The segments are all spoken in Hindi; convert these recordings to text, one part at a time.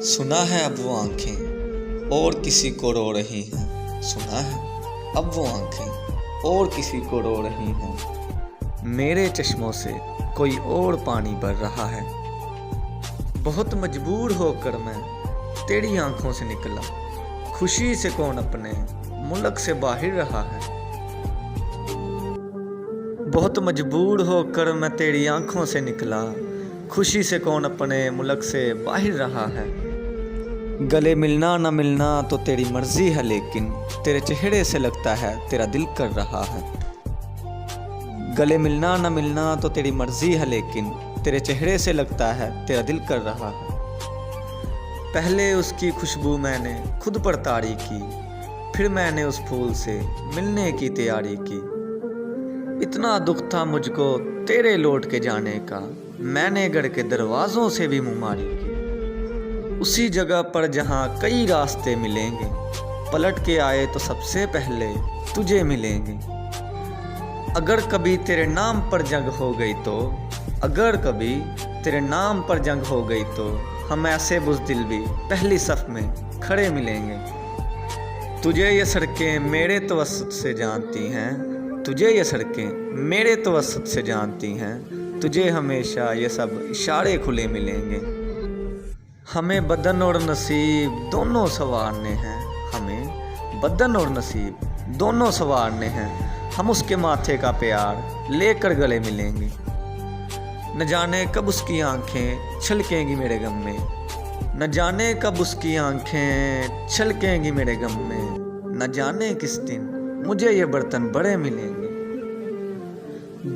सुना है अब वो आंखें और किसी को रो रही हैं। सुना है अब वो आंखें और किसी को रो रही हैं। मेरे चश्मों से कोई और पानी बह रहा है। बहुत मजबूर होकर मैं तेरी आंखों से निकला। खुशी से कौन अपने मुल्क से बाहर रहा है। बहुत मजबूर होकर मैं तेरी आंखों से निकला। खुशी से कौन अपने मुल्क से बाहर रहा है। गले मिलना न मिलना तो तेरी मर्जी है, लेकिन तेरे चेहरे से लगता है तेरा दिल कर रहा है। गले मिलना न मिलना तो तेरी मर्जी है, लेकिन तेरे चेहरे से लगता है तेरा दिल कर रहा है। पहले उसकी खुशबू मैंने खुद पर तारी की, फिर मैंने उस फूल से मिलने की तैयारी की। इतना दुख था मुझको तेरे लौट के जाने का, मैंने घर के दरवाज़ों से भी मुँहमारी की। उसी जगह पर जहाँ कई रास्ते मिलेंगे, पलट के आए तो सबसे पहले तुझे मिलेंगे। अगर कभी तेरे नाम पर जंग हो गई तो, अगर कभी तेरे नाम पर जंग हो गई तो हम ऐसे बुज़दिल भी पहली सफ़ में खड़े मिलेंगे। तुझे ये सड़कें मेरे तवस्सुत से जानती हैं, तुझे ये सड़कें मेरे तवस्सुत से जानती हैं। तुझे हमेशा ये सब इशारे खुले मिलेंगे। हमें बदन और नसीब दोनों संवारने हैं, हमें बदन और नसीब दोनों संवारने हैं। हम उसके माथे का प्यार लेकर गले मिलेंगे। न जाने कब उसकी आंखें छलकेंगी मेरे गम में, न जाने कब उसकी आंखें छलकेंगी मेरे गम में। न जाने किस दिन मुझे ये बर्तन बड़े मिलेंगे।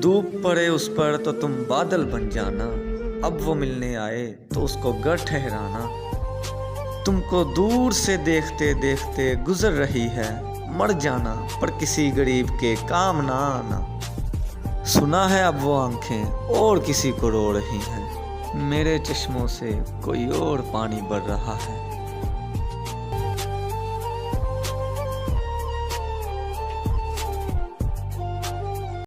धूप पड़े उस पर तो तुम बादल बन जाना, अब वो मिलने आए तो उसको घर ठहराना। तुमको दूर से देखते देखते गुजर रही है, मर जाना पर किसी गरीब के काम ना आना। सुना है अब वो आंखें और किसी को रो रही हैं। मेरे चश्मों से कोई और पानी बह रहा है।